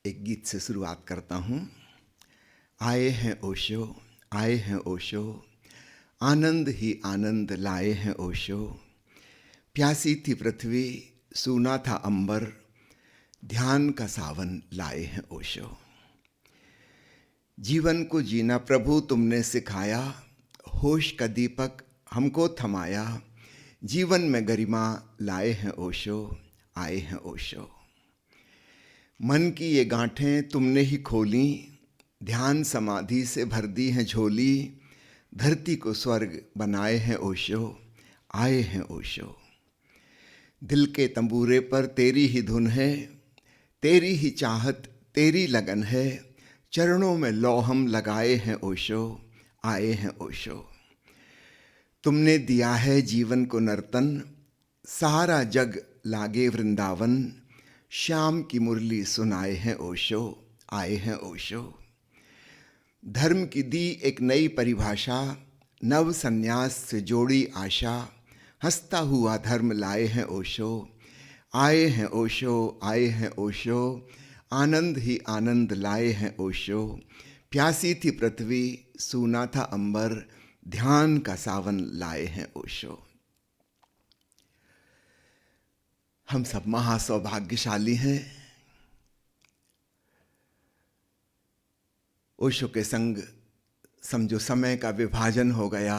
एक गीत से शुरुआत करता हूँ। आए हैं ओशो, आए हैं ओशो, आनंद ही आनंद लाए हैं ओशो। प्यासी थी पृथ्वी, सूना था अंबर, ध्यान का सावन लाए हैं ओशो। जीवन को जीना प्रभु तुमने सिखाया, होश का दीपक हमको थमाया। जीवन में गरिमा लाए हैं ओशो, आए हैं ओशो। मन की ये गांठें तुमने ही खोली, ध्यान समाधि से भर दी हैं झोली। धरती को स्वर्ग बनाए हैं ओशो, आए हैं ओशो। दिल के तंबूरे पर तेरी ही धुन है, तेरी ही चाहत तेरी लगन है। चरणों में लौ हम लगाए हैं ओशो, आए हैं ओशो। तुमने दिया है जीवन को नर्तन, सारा जग लागे वृंदावन। श्याम की मुरली सुनाए हैं ओशो, आए हैं ओशो। धर्म की दी एक नई परिभाषा, नव संन्यास से जोड़ी आशा। हंसता हुआ धर्म लाए हैं ओशो, आए हैं ओशो, आए हैं ओशो। आनंद ही आनंद लाए हैं ओशो। प्यासी थी पृथ्वी, सूना था अंबर, ध्यान का सावन लाए हैं ओशो। हम सब महासौभाग्यशाली हैं। ओशो के संग समझो समय का विभाजन हो गया,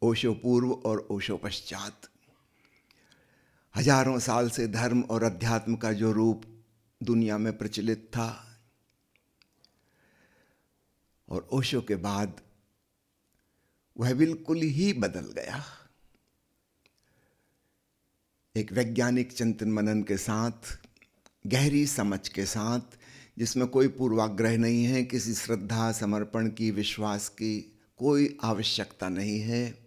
ओशो पूर्व और ओशो पश्चात। हजारों साल से धर्म और अध्यात्म का जो रूप दुनिया में प्रचलित था, और ओशो के बाद वह बिल्कुल ही बदल गया। एक वैज्ञानिक चिंतन मनन के साथ, गहरी समझ के साथ, जिसमें कोई पूर्वाग्रह नहीं है, किसी श्रद्धा समर्पण की, विश्वास की कोई आवश्यकता नहीं है।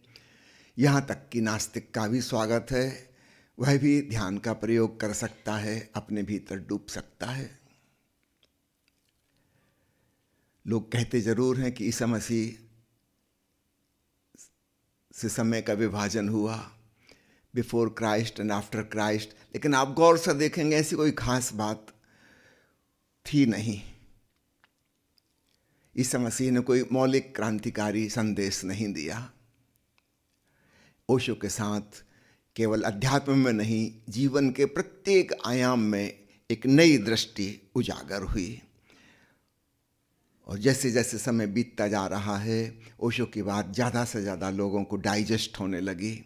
यहाँ तक कि नास्तिक का भी स्वागत है, वह भी ध्यान का प्रयोग कर सकता है, अपने भीतर डूब सकता है। लोग कहते जरूर हैं कि ईसा मसीह से समय का विभाजन हुआ, before Christ and after Christ, लेकिन आप गौर से देखेंगे ऐसी कोई खास बात थी नहीं। ईसा मसीह ने कोई मौलिक क्रांतिकारी संदेश नहीं दिया। ओशो के साथ केवल अध्यात्म में नहीं, जीवन के प्रत्येक आयाम में एक नई दृष्टि उजागर हुई। और जैसे जैसे समय बीतता जा रहा है, ओशो की बात ज़्यादा से ज़्यादा लोगों को डाइजेस्ट होने लगी।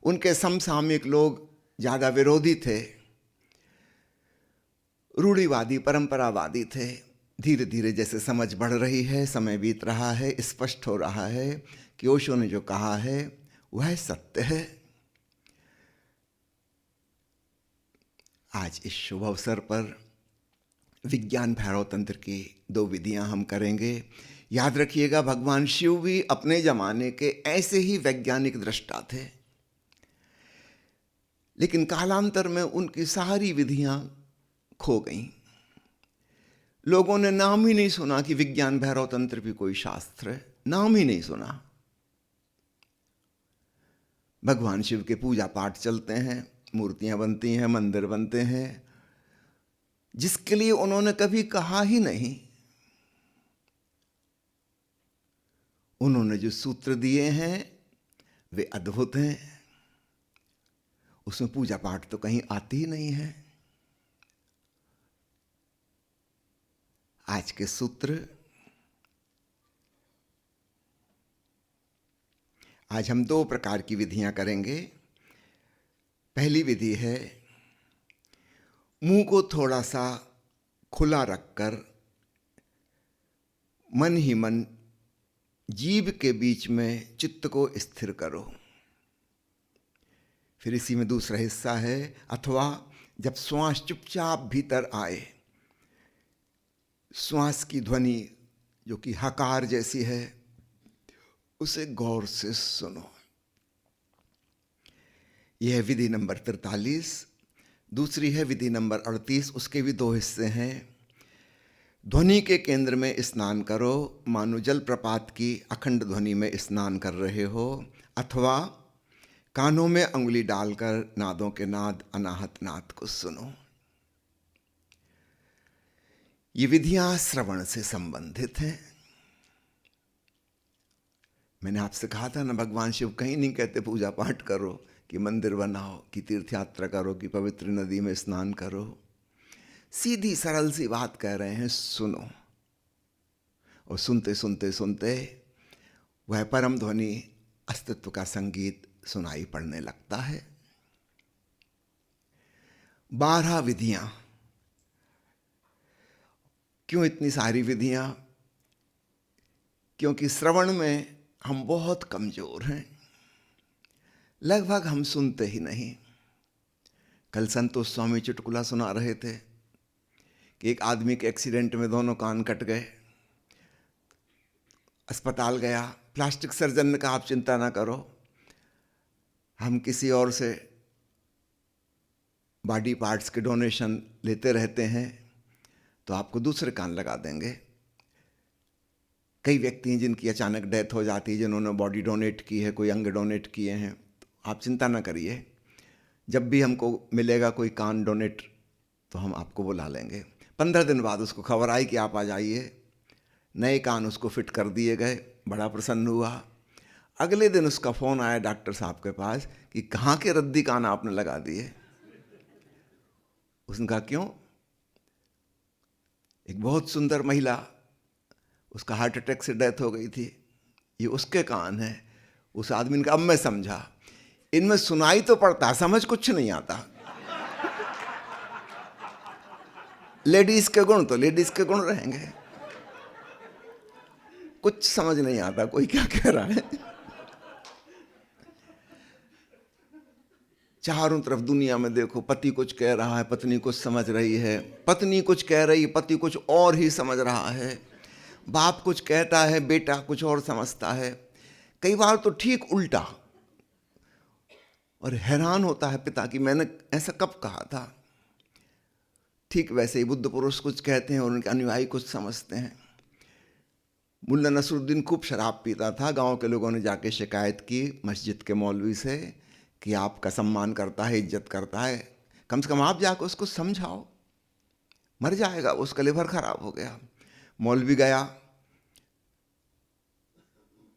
उनके समसामयिक लोग ज़्यादा विरोधी थे, रूढ़िवादी, परंपरावादी थे। धीरे धीरे जैसे समझ बढ़ रही है, समय बीत रहा है, स्पष्ट हो रहा है कि ओशो ने जो कहा है वह सत्य है। आज इस शुभ अवसर पर विज्ञान भैरव तंत्र की 2 विधियां हम करेंगे। याद रखिएगा, भगवान शिव भी अपने जमाने के ऐसे ही वैज्ञानिक दृष्टा थे, लेकिन कालांतर में उनकी सारी विधियां खो गईं। लोगों ने नाम ही नहीं सुना कि विज्ञान भैरव तंत्र भी कोई शास्त्र है, नाम ही नहीं सुना। भगवान शिव के पूजा पाठ चलते हैं, मूर्तियां बनती हैं, मंदिर बनते हैं, जिसके लिए उन्होंने कभी कहा ही नहीं। उन्होंने जो सूत्र दिए हैं वे अद्भुत हैं, उसमें पूजा पाठ तो कहीं आती ही नहीं है। आज के सूत्र, आज हम 2 प्रकार की विधियां करेंगे। पहली विधि है, मुंह को थोड़ा सा खुला रखकर मन ही मन जीभ के बीच में चित्त को स्थिर करो। फिर इसी में दूसरा हिस्सा है, अथवा जब श्वास चुपचाप भीतर आए, श्वास की ध्वनि जो कि हकार जैसी है, उसे गौर से सुनो। यह है विधि नंबर 43। दूसरी है विधि नंबर 38। उसके भी 2 हिस्से हैं। ध्वनि के केंद्र में स्नान करो, मानो जलप्रपात की अखंड ध्वनि में स्नान कर रहे हो, अथवा कानों में अंगुली डालकर नादों के नाद, अनाहत नाद को सुनो। ये विधियां श्रवण से संबंधित हैं। मैंने आपसे कहा था ना, भगवान शिव कहीं नहीं कहते पूजा पाठ करो, कि मंदिर बनाओ, कि तीर्थ यात्रा करो, कि पवित्र नदी में स्नान करो। सीधी सरल सी बात कह रहे हैं, सुनो। और सुनते सुनते सुनते वह परम ध्वनि, अस्तित्व का संगीत सुनाई पड़ने लगता है। 12 विधियां। क्यों इतनी सारी विधियां? क्योंकि श्रवण में हम बहुत कमजोर हैं, लगभग हम सुनते ही नहीं। कल संतोष स्वामी चुटकुला सुना रहे थे कि एक आदमी के एक्सीडेंट में दोनों कान कट गए, अस्पताल गया, प्लास्टिक सर्जन ने कहा आप चिंता ना करो, हम किसी और से बॉडी पार्ट्स के डोनेशन लेते रहते हैं, तो आपको दूसरे कान लगा देंगे। कई व्यक्ति हैं जिनकी अचानक डेथ हो जाती है, जिन्होंने बॉडी डोनेट की है, कोई अंग डोनेट किए हैं, तो आप चिंता ना करिए, जब भी हमको मिलेगा कोई कान डोनेट तो हम आपको बुला लेंगे। 15 दिन बाद उसको खबर आई कि आप आ जाइए। नए कान उसको फिट कर दिए गए, बड़ा प्रसन्न हुआ। अगले दिन उसका फ़ोन आया डॉक्टर साहब के पास कि कहाँ के रद्दी कान आपने लगा दिए। उसने कहा क्यों? एक बहुत सुंदर महिला, उसका हार्ट अटैक से डेथ हो गई थी, ये उसके कान है। उस आदमी ने कहा अब मैं समझा, इनमें सुनाई तो पड़ता, समझ कुछ नहीं आता। लेडीज के गुण तो लेडीज के गुण रहेंगे, कुछ समझ नहीं आता कोई क्या कह रहा है। चारों तरफ दुनिया में देखो, पति कुछ कह रहा है, पत्नी कुछ समझ रही है, पत्नी कुछ कह रही है, पति कुछ और ही समझ रहा है, बाप कुछ कहता है, बेटा कुछ और समझता है, कई बार तो ठीक उल्टा। और हैरान होता है पिता कि मैंने ऐसा कब कहा था। ठीक वैसे ही बुद्ध पुरुष कुछ कहते हैं और उनके अनुयायी कुछ समझते हैं। मुल्ला नसरुद्दीन खूब शराब पीता था। गांव के लोगों ने जाके शिकायत की मस्जिद के मौलवी से कि आपका सम्मान करता है, इज्जत करता है, कम से कम आप जाकर उसको समझाओ, मर जाएगा, उसका लिवर खराब हो गया। मौलवी गया,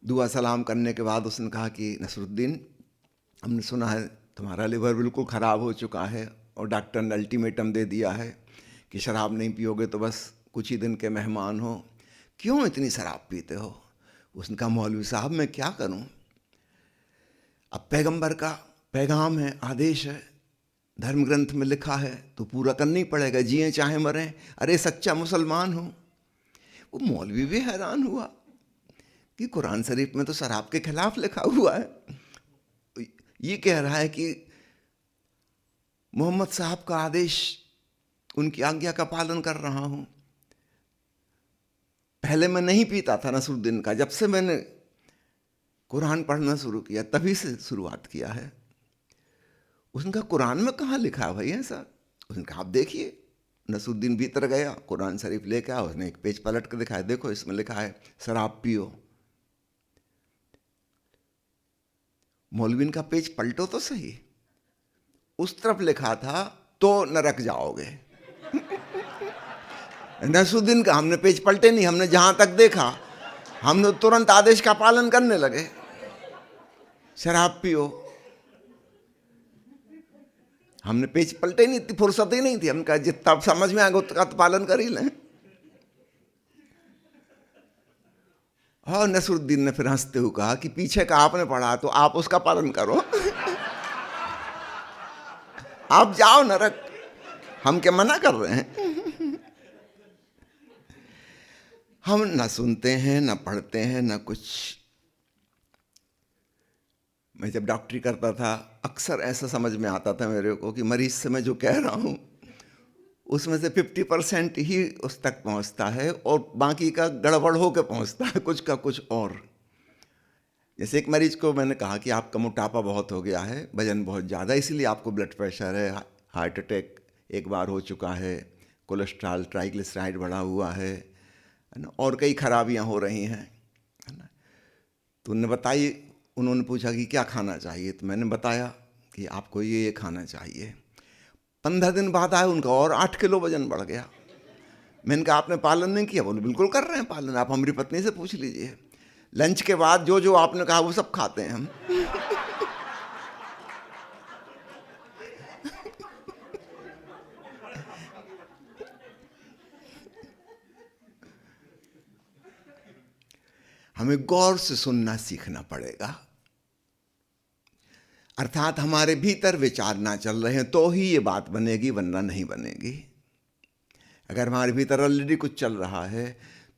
दुआ सलाम करने के बाद उसने कहा कि नसरुद्दीन, हमने सुना है तुम्हारा लिवर बिल्कुल ख़राब हो चुका है और डॉक्टर ने अल्टीमेटम दे दिया है कि शराब नहीं पियोगे तो बस कुछ ही दिन के मेहमान हो, क्यों इतनी शराब पीते हो? उसने कहा मौलवी साहब मैं क्या करूं, अब पैगंबर का पैगाम है, आदेश है, धर्म ग्रंथ में लिखा है तो पूरा करना ही पड़ेगा, जिए चाहे मरें, अरे सच्चा मुसलमान हो। वो मौलवी भी हैरान हुआ कि कुरान शरीफ में तो शराब के खिलाफ लिखा हुआ है, ये कह रहा है कि मोहम्मद साहब का आदेश, उनकी आज्ञा का पालन कर रहा हूं। पहले मैं नहीं पीता था नसरुद्दीन का, जब से मैंने कुरान पढ़ना शुरू किया तभी से शुरुआत किया है। उसने कहा कुरान में कहाँ लिखा है भाई ऐसा? उसने कहा आप देखिए। नसरुद्दीन भीतर गया, कुरान शरीफ लेके आया, उसने एक पेज पलट के दिखाया, देखो इसमें लिखा है शराब पियो। मौलवी का पेज पलटो तो सही, उस तरफ लिखा था तो नरक जाओगे। नसरुद्दीन का हमने पेज पलटे नहीं, हमने जहां तक देखा हमने तुरंत आदेश का पालन करने लगे, शराब पियो। हमने पेज पलटे नहीं, इतनी फुर्सत ही नहीं थी, हमने कहा जितना समझ में आएगा उसका तो पालन कर ही लें। और नसरुद्दीन ने फिर हंसते हुए कहा कि पीछे का आपने पढ़ा तो आप उसका पालन करो। आप जाओ नरक, हम क्या मना कर रहे हैं? हम ना सुनते हैं, ना पढ़ते हैं, ना कुछ। मैं जब डॉक्टरी करता था अक्सर ऐसा समझ में आता था मेरे को कि मरीज से मैं जो कह रहा हूँ उसमें से 50% ही उस तक पहुँचता है और बाकी का गड़बड़ होकर पहुँचता है, कुछ का कुछ और। जैसे एक मरीज को मैंने कहा कि आपका मोटापा बहुत हो गया है, वजन बहुत ज़्यादा, इसीलिए आपको ब्लड प्रेशर है, हार्ट अटैक एक बार हो चुका है, कोलेस्ट्रॉल ट्राइग्लिसराइड बढ़ा हुआ है ना, और कई खराबियां हो रही हैं, है ना। तो उन्होंने बताई, उन्होंने पूछा कि क्या खाना चाहिए, तो मैंने बताया कि आपको ये खाना चाहिए। 15 दिन बाद आए, उनका और 8 किलो वजन बढ़ गया। मैंने कहा आपने पालन नहीं किया? बोले बिल्कुल कर रहे हैं पालन, आप हमारी पत्नी से पूछ लीजिए। लंच के बाद जो जो आपने कहा वो सब खाते हैं हम। हमें गौर से सुनना सीखना पड़ेगा, अर्थात हमारे भीतर विचार ना चल रहे हैं तो ही ये बात बनेगी, वरना नहीं बनेगी। अगर हमारे भीतर ऑलरेडी कुछ चल रहा है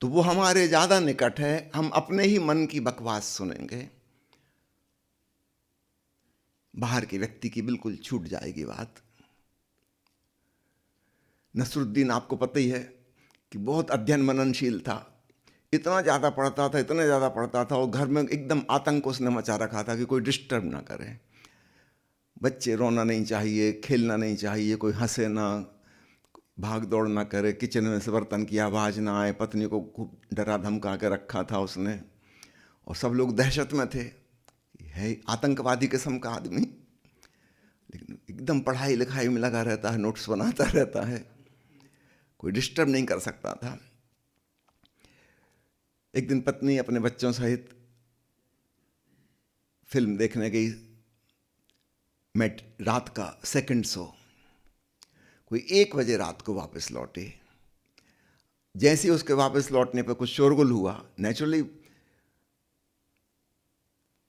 तो वो हमारे ज़्यादा निकट है, हम अपने ही मन की बकवास सुनेंगे, बाहर के व्यक्ति की बिल्कुल छूट जाएगी बात। नसरुद्दीन आपको पता ही है कि बहुत अध्ययन मननशील था, इतना ज़्यादा पढ़ता था, इतना ज़्यादा पढ़ता था, और घर में एकदम आतंक उसने मचा रखा था कि कोई डिस्टर्ब ना करे, बच्चे रोना नहीं चाहिए, खेलना नहीं चाहिए, कोई हंसे ना, भाग दौड़ ना करे, किचन में से बर्तन की आवाज़ ना आए। पत्नी को खूब डरा धमका के रखा था उसने, और सब लोग दहशत में थे, है आतंकवादी किस्म का आदमी, लेकिन एकदम पढ़ाई लिखाई में लगा रहता है, नोट्स बनाता रहता है, कोई डिस्टर्ब नहीं कर सकता था। एक दिन पत्नी अपने बच्चों सहित फिल्म देखने गई, मेट रात का सेकंड शो, कोई 1 बजे रात को वापस लौटे। जैसे ही उसके वापस लौटने पर कुछ शोरगुल हुआ, नेचुरली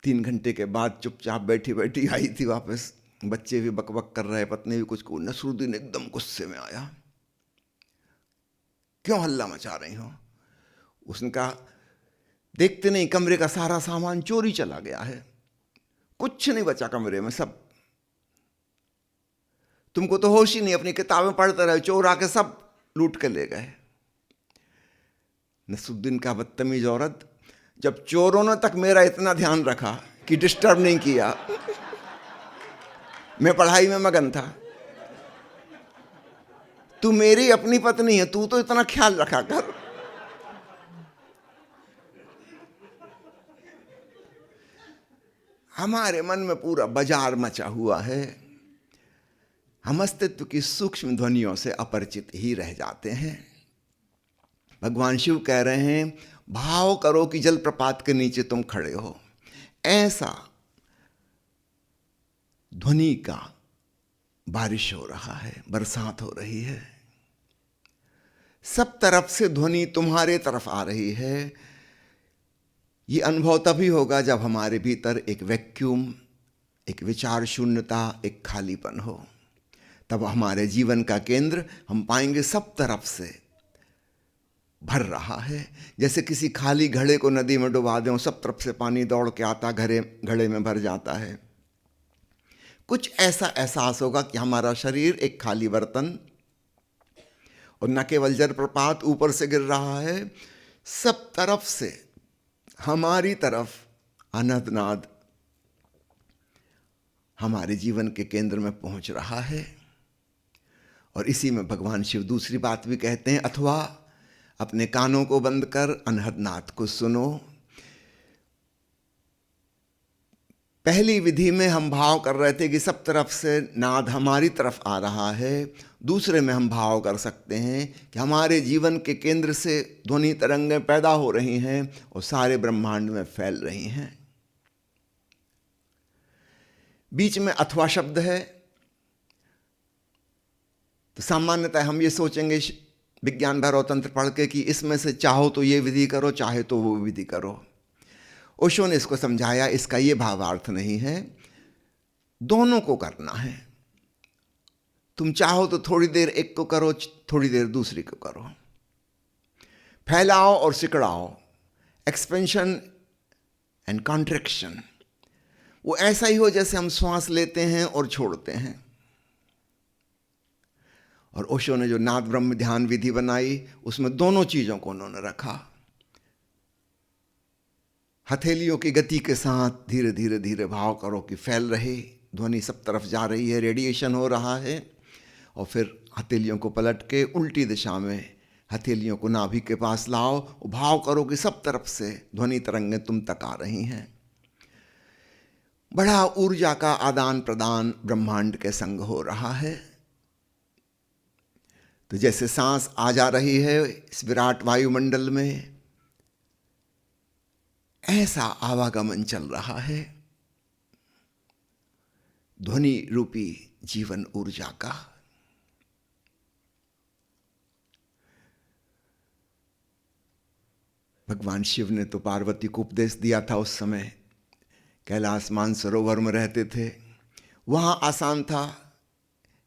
3 घंटे के बाद चुपचाप बैठी बैठी आई थी वापस, बच्चे भी बकबक कर रहे, पत्नी भी कुछ को। नसरुद्दीन एकदम गुस्से में आया, क्यों हल्ला मचा रही हो? उसने कहा देखते नहीं कमरे का सारा सामान चोरी चला गया है, कुछ नहीं बचा कमरे में, सब, तुमको तो होश ही नहीं, अपनी किताबें पढ़ते रहे, चोर आके सब लूट के ले गए। नसरुद्दीन का बदतमीज औरत, जब चोरों ने तक मेरा इतना ध्यान रखा कि डिस्टर्ब नहीं किया, मैं पढ़ाई में मगन था, तू मेरी अपनी पत्नी है, तू तो इतना ख्याल रखा कर। हमारे मन में पूरा बाजार मचा हुआ है, हम अस्तित्व की सूक्ष्म ध्वनियों से अपरिचित ही रह जाते हैं। भगवान शिव कह रहे हैं, भाव करो कि जलप्रपात के नीचे तुम खड़े हो, ऐसा ध्वनि का बारिश हो रहा है, बरसात हो रही है, सब तरफ से ध्वनि तुम्हारे तरफ आ रही है। ये अनुभव तभी होगा जब हमारे भीतर एक वैक्यूम, एक विचार शून्यता, एक खालीपन हो, तब हमारे जीवन का केंद्र हम पाएंगे सब तरफ से भर रहा है। जैसे किसी खाली घड़े को नदी में डुबा दें, सब तरफ से पानी दौड़ के आता, घड़े में भर जाता है। कुछ ऐसा एहसास होगा कि हमारा शरीर एक खाली बर्तन, और न केवल जलप्रपात ऊपर से गिर रहा है, सब तरफ से हमारी तरफ अनहदनाद हमारे जीवन के केंद्र में पहुंच रहा है। और इसी में भगवान शिव दूसरी बात भी कहते हैं, अथवा अपने कानों को बंद कर अनहदनाद को सुनो। पहली विधि में हम भाव कर रहे थे कि सब तरफ से नाद हमारी तरफ आ रहा है, दूसरे में हम भाव कर सकते हैं कि हमारे जीवन के केंद्र से ध्वनि तरंगें पैदा हो रही हैं और सारे ब्रह्मांड में फैल रही हैं। बीच में अथवा शब्द है, तो सामान्यतः हम ये सोचेंगे विज्ञान भैरव तंत्र पढ़ के कि इसमें से चाहो तो ये विधि करो, चाहे तो वो विधि करो। ओशो ने इसको समझाया, इसका ये भावार्थ नहीं है, दोनों को करना है। तुम चाहो तो थोड़ी देर एक को करो, थोड़ी देर दूसरी को करो, फैलाओ और सिकड़ाओ, एक्सपेंशन एंड कॉन्ट्रैक्शन। वो ऐसा ही हो जैसे हम श्वास लेते हैं और छोड़ते हैं। और ओशो ने जो नाद ब्रह्म ध्यान विधि बनाई, उसमें दोनों चीजों को उन्होंने रखा। हथेलियों की गति के साथ धीरे धीरे धीरे भाव करो कि फैल रहे, ध्वनि सब तरफ जा रही है, रेडिएशन हो रहा है। और फिर हथेलियों को पलट के उल्टी दिशा में हथेलियों को नाभि के पास लाओ और भाव करो कि सब तरफ से ध्वनि तरंगें तुम तक आ रही हैं। बड़ा ऊर्जा का आदान प्रदान ब्रह्मांड के संग हो रहा है। तो जैसे सांस आ जा रही है इस विराट वायुमंडल में, ऐसा आवागमन चल रहा है ध्वनि रूपी जीवन ऊर्जा का। भगवान शिव ने तो पार्वती को उपदेश दिया था उस समय, कैलाश मानसरोवर में रहते थे, वहां आसान था,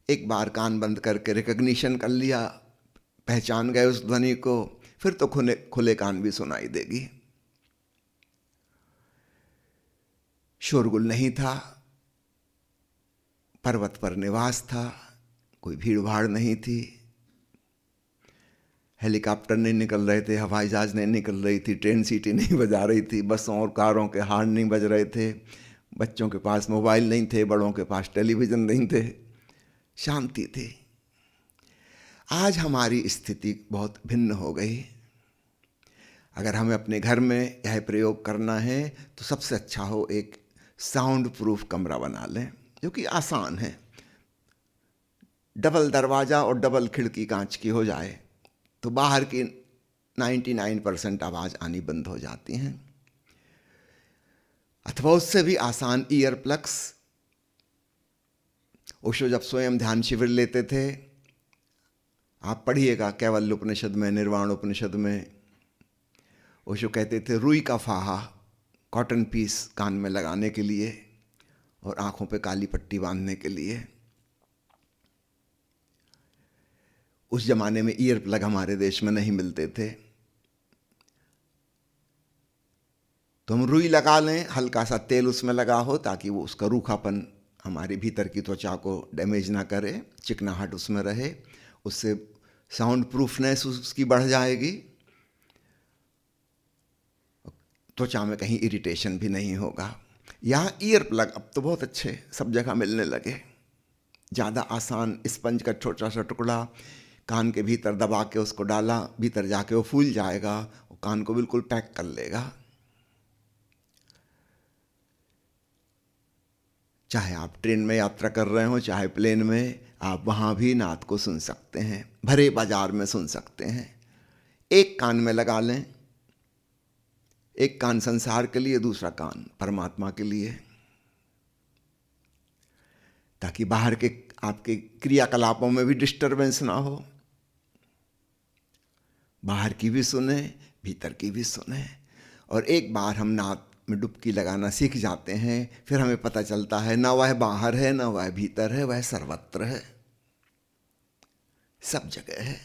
एक बार कान बंद करके रिकग्निशन कर लिया, पहचान गए उस ध्वनि को, फिर तो खुले खुले कान भी सुनाई देगी। शोरगुल नहीं था, पर्वत पर निवास था, कोई भीड़ भाड़ नहीं थी, हेलीकॉप्टर नहीं निकल रहे थे, हवाई जहाज नहीं निकल रही थी, ट्रेन सीटी नहीं बजा रही थी, बसों और कारों के हॉर्न नहीं बज रहे थे, बच्चों के पास मोबाइल नहीं थे, बड़ों के पास टेलीविज़न नहीं थे, शांति थी। आज हमारी स्थिति बहुत भिन्न हो गई। अगर हमें अपने घर में यह प्रयोग करना है तो सबसे अच्छा हो एक साउंड प्रूफ कमरा बना लें, जो कि आसान है। डबल दरवाज़ा और डबल खिड़की कांच की हो जाए तो बाहर की 99% आवाज़ आनी बंद हो जाती हैं। अथवा उससे भी आसान ईयर प्लग्स। ओशो जब स्वयं ध्यान शिविर लेते थे, आप पढ़िएगा कैवल्य उपनिषद में, निर्वाण उपनिषद में, ओशो कहते थे रुई का फाहा, कॉटन पीस कान में लगाने के लिए और आंखों पे काली पट्टी बांधने के लिए। उस जमाने में ईयर प्लग हमारे देश में नहीं मिलते थे, तो हम रुई लगा लें, हल्का सा तेल उसमें लगा हो ताकि वो उसका रूखापन हमारे भीतर की त्वचा को डैमेज ना करे, चिकनाहट उसमें रहे, उससे साउंड प्रूफनेस उसकी बढ़ जाएगी, त्वचा में कहीं इरिटेशन भी नहीं होगा। यहाँ ईयर प्लग अब तो बहुत अच्छे सब जगह मिलने लगे, ज़्यादा आसान, स्पंज का छोटा सा टुकड़ा कान के भीतर दबा के उसको डाला, भीतर जाके वो फूल जाएगा, वो कान को बिल्कुल पैक कर लेगा। चाहे आप ट्रेन में यात्रा कर रहे हो, चाहे प्लेन में, आप वहाँ भी नाद को सुन सकते हैं, भरे बाजार में सुन सकते हैं। एक कान में लगा लें, एक कान संसार के लिए, दूसरा कान परमात्मा के लिए, ताकि बाहर के आपके क्रियाकलापों में भी डिस्टरबेंस ना हो। बाहर की भी सुने, भीतर की भी सुने। और एक बार हम नाद में डुबकी लगाना सीख जाते हैं, फिर हमें पता चलता है ना वह बाहर है, ना वह भीतर है, वह सर्वत्र है, सब जगह है।